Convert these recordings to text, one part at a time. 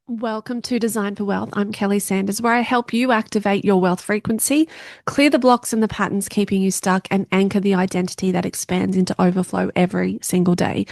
Welcome to Design for Wealth. I'm Kelly Sanders, where I help you activate your wealth frequency, clear the blocks and the patterns keeping you stuck, and anchor the identity that expands into overflow every single day.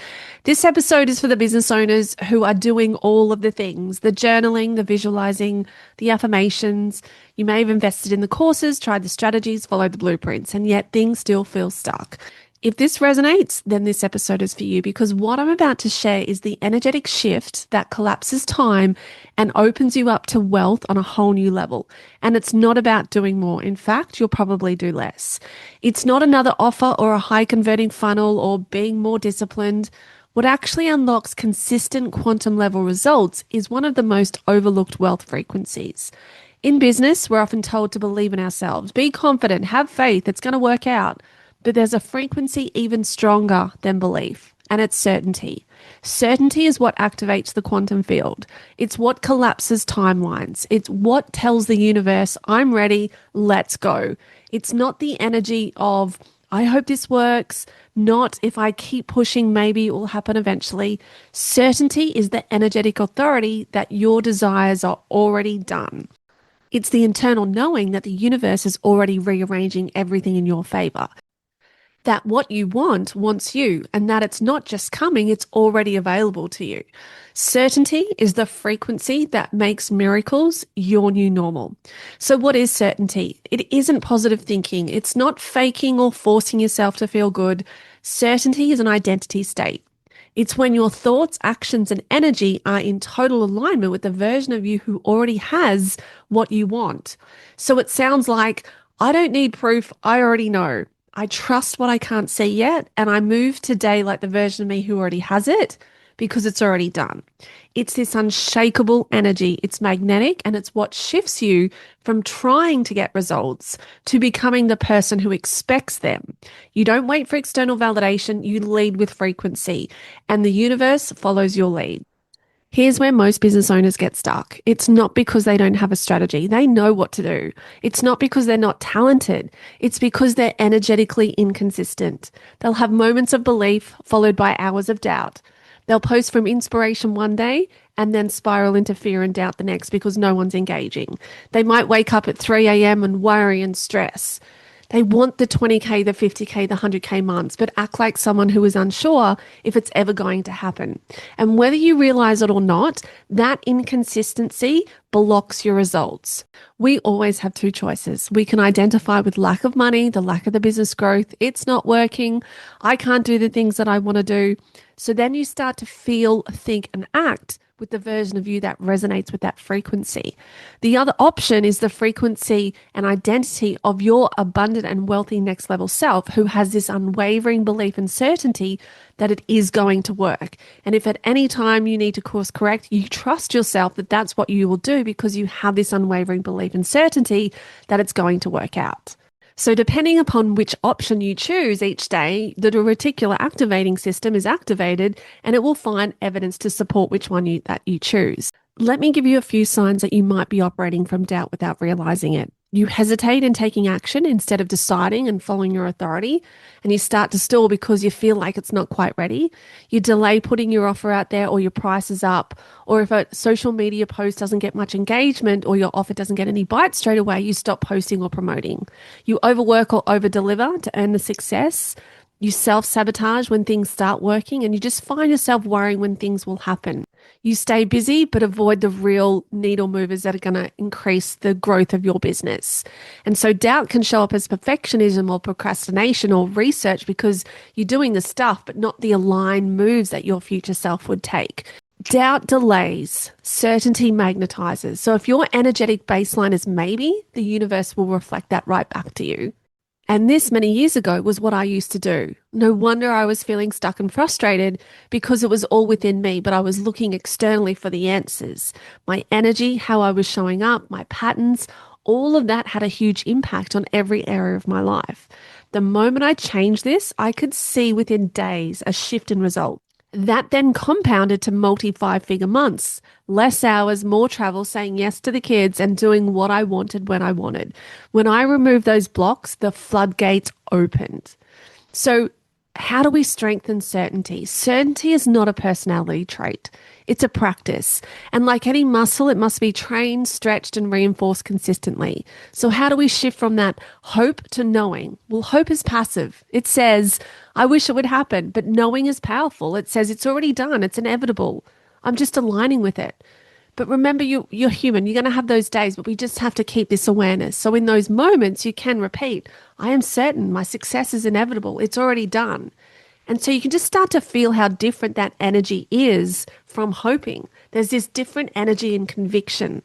This episode is for the business owners who are doing all of the things, the journaling, the visualizing, the affirmations. You may have invested in the courses, tried the strategies, followed the blueprints, and yet things still feel stuck. If this resonates, then this episode is for you because what I'm about to share is the energetic shift that collapses time and opens you up to wealth on a whole new level. And it's not about doing more. In fact, you'll probably do less. It's not another offer or a high converting funnel or being more disciplined. What actually unlocks consistent quantum level results is one of the most overlooked wealth frequencies. In business, we're often told to believe in ourselves, be confident, have faith, it's going to work out. But there's a frequency even stronger than belief, and it's certainty. Certainty is what activates the quantum field. It's what collapses timelines. It's what tells the universe, I'm ready, let's go. It's not the energy of, I hope this works, not if I keep pushing, maybe it will happen eventually. Certainty is the energetic authority that your desires are already done. It's the internal knowing that the universe is already rearranging everything in your favor, that what you want wants you, and that it's not just coming, it's already available to you. Certainty is the frequency that makes miracles your new normal. So what is certainty? It isn't positive thinking. It's not faking or forcing yourself to feel good. Certainty is an identity state. It's when your thoughts, actions, and energy are in total alignment with the version of you who already has what you want. So it sounds like, I don't need proof, I already know. I trust what I can't see yet, and I move today like the version of me who already has it because it's already done. It's this unshakable energy. It's magnetic, and it's what shifts you from trying to get results to becoming the person who expects them. You don't wait for external validation, you lead with frequency, and the universe follows your lead. Here's where most business owners get stuck. It's not because they don't have a strategy. They know what to do. It's not because they're not talented. It's because they're energetically inconsistent. They'll have moments of belief followed by hours of doubt. They'll post from inspiration one day and then spiral into fear and doubt the next because no one's engaging. They might wake up at 3 a.m. and worry and stress. They want the 20K, the 50K, the 100K months, but act like someone who is unsure if it's ever going to happen. And whether you realize it or not, that inconsistency blocks your results. We always have two choices. We can identify with lack of money, the lack of the business growth. It's not working. I can't do the things that I want to do. So then you start to feel, think, and act with the version of you that resonates with that frequency. The other option is the frequency and identity of your abundant and wealthy next level self who has this unwavering belief and certainty that it is going to work. And if at any time you need to course correct, you trust yourself that that's what you will do because you have this unwavering belief and certainty that it's going to work out. So depending upon which option you choose each day, the reticular activating system is activated and it will find evidence to support which one that you choose. Let me give you a few signs that you might be operating from doubt without realizing it. You hesitate in taking action instead of deciding and following your authority, and you start to stall because you feel like it's not quite ready. You delay putting your offer out there or your price is up, or if a social media post doesn't get much engagement or your offer doesn't get any bites straight away, you stop posting or promoting. You overwork or overdeliver to earn the success. You self-sabotage when things start working, and you just find yourself worrying when things will happen. You stay busy, but avoid the real needle movers that are going to increase the growth of your business. And so doubt can show up as perfectionism or procrastination or research because you're doing the stuff, but not the aligned moves that your future self would take. Doubt delays, certainty magnetizes. So if your energetic baseline is maybe, the universe will reflect that right back to you. And this many years ago was what I used to do. No wonder I was feeling stuck and frustrated because it was all within me, but I was looking externally for the answers. My energy, how I was showing up, my patterns, all of that had a huge impact on every area of my life. The moment I changed this, I could see within days a shift in result. That then compounded to multi-5-figure months, less hours, more travel, saying yes to the kids and doing what I wanted when I wanted. When I removed those blocks, the floodgates opened. So How do we strengthen certainty? Certainty is not a personality trait. It's a practice. And like any muscle, it must be trained, stretched, and reinforced consistently. So, how do we shift from that hope to knowing? Well, hope is passive. It says, I wish it would happen, but knowing is powerful. It says, it's already done, it's inevitable. I'm just aligning with it. But remember, you're human. You're going to have those days, but we just have to keep this awareness. So in those moments, you can repeat, I am certain my success is inevitable. It's already done. And so you can just start to feel how different that energy is from hoping. There's this different energy and conviction.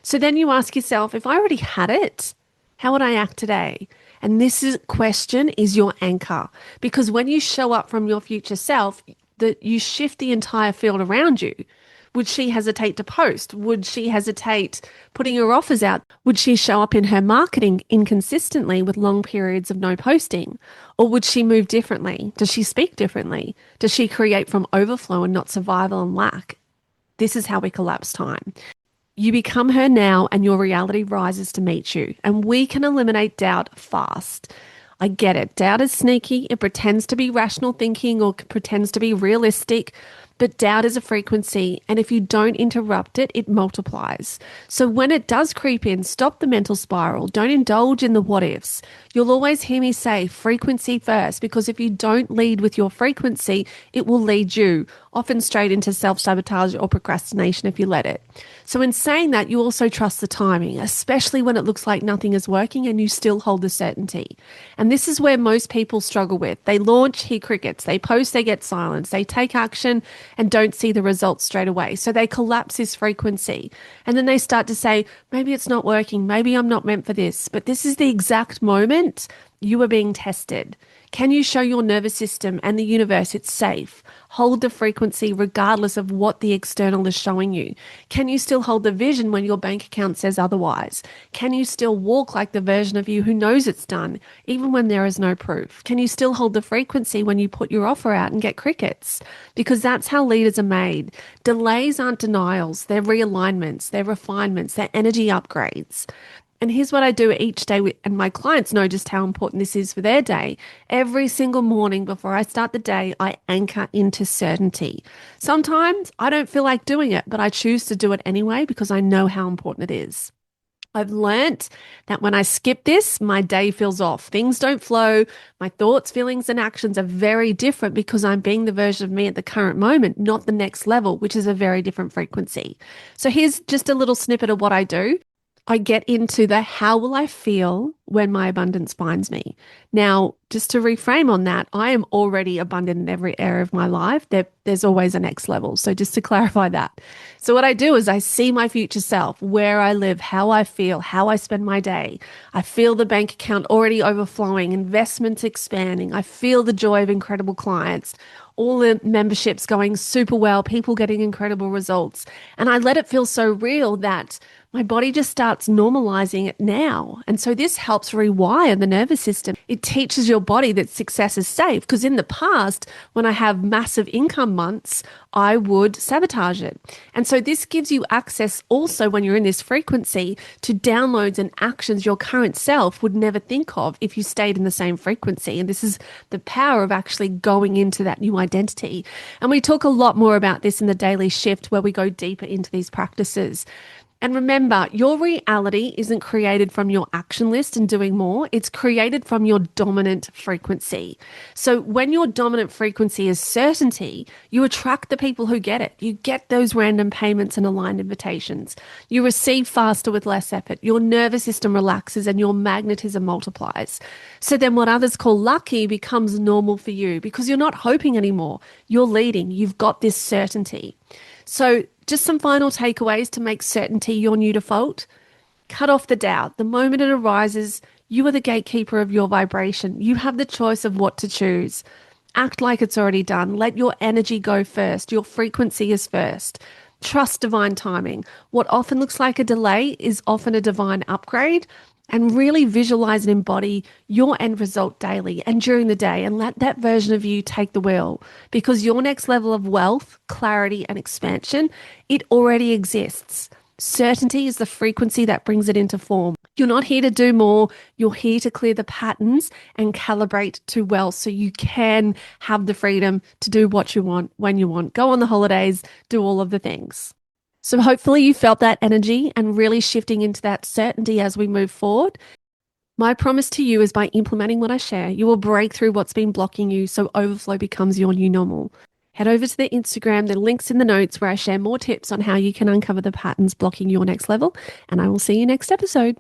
So then you ask yourself, if I already had it, how would I act today? And question is your anchor. Because when you show up from your future self, that you shift the entire field around you. Would she hesitate to post? Would she hesitate putting her offers out? Would she show up in her marketing inconsistently with long periods of no posting? Or would she move differently? Does she speak differently? Does she create from overflow and not survival and lack? This is how we collapse time. You become her now and your reality rises to meet you. And we can eliminate doubt fast. I get it. Doubt is sneaky. It pretends to be rational thinking or pretends to be realistic. But doubt is a frequency, and if you don't interrupt it, it multiplies. So when it does creep in, stop the mental spiral. Don't indulge in the what ifs. You'll always hear me say frequency first, because if you don't lead with your frequency, it will lead you often straight into self-sabotage or procrastination if you let it. So in saying that, you also trust the timing, especially when it looks like nothing is working and you still hold the certainty. And this is where most people struggle with. They launch, hear crickets. They post, they get silence. They take action and don't see the results straight away. So they collapse this frequency. And then they start to say, maybe it's not working. Maybe I'm not meant for this. But this is the exact moment you are being tested. Can you show your nervous system and the universe it's safe? Hold the frequency regardless of what the external is showing you. Can you still hold the vision when your bank account says otherwise? Can you still walk like the version of you who knows it's done, even when there is no proof? Can you still hold the frequency when you put your offer out and get crickets? Because that's how leaders are made. Delays aren't denials, they're realignments, they're refinements, they're energy upgrades. And here's what I do each day, and my clients know just how important this is for their day. Every single morning before I start the day, I anchor into certainty. Sometimes I don't feel like doing it, but I choose to do it anyway because I know how important it is. I've learnt that when I skip this, my day feels off. Things don't flow. My thoughts, feelings, and actions are very different because I'm being the version of me at the current moment, not the next level, which is a very different frequency. So here's just a little snippet of what I do. I get into the how will I feel when my abundance finds me. Now, just to reframe on that, I am already abundant in every area of my life. There's always a next level. So just to clarify that. So what I do is I see my future self, where I live, how I feel, how I spend my day. I feel the bank account already overflowing, investments expanding. I feel the joy of incredible clients, all the memberships going super well, people getting incredible results. And I let it feel so real that my body just starts normalizing it now. And so this helps rewire the nervous system. It teaches your body that success is safe, because in the past, when I have massive income months, I would sabotage it. And so this gives you access also when you're in this frequency to downloads and actions your current self would never think of if you stayed in the same frequency. And this is the power of actually going into that new identity. And we talk a lot more about this in the daily shift, where we go deeper into these practices. And remember, your reality isn't created from your action list and doing more. It's created from your dominant frequency. So when your dominant frequency is certainty, you attract the people who get it. You get those random payments and aligned invitations. You receive faster with less effort. Your nervous system relaxes and your magnetism multiplies. So then what others call lucky becomes normal for you, because you're not hoping anymore. You're leading. You've got this certainty. So just some final takeaways to make certainty your new default. Cut off the doubt. The moment it arises, you are the gatekeeper of your vibration. You have the choice of what to choose. Act like it's already done. Let your energy go first. Your frequency is first. Trust divine timing. What often looks like a delay is often a divine upgrade. And really visualize and embody your end result daily and during the day, and let that version of you take the wheel, because your next level of wealth, clarity, and expansion, it already exists. Certainty is the frequency that brings it into form. You're not here to do more. You're here to clear the patterns and calibrate to well so you can have the freedom to do what you want when you want. Go on the holidays, do all of the things. So hopefully you felt that energy and really shifting into that certainty as we move forward. My promise to you is by implementing what I share, you will break through what's been blocking you so overflow becomes your new normal. Head over to the Instagram, the link's in the notes where I share more tips on how you can uncover the patterns blocking your next level, and I will see you next episode.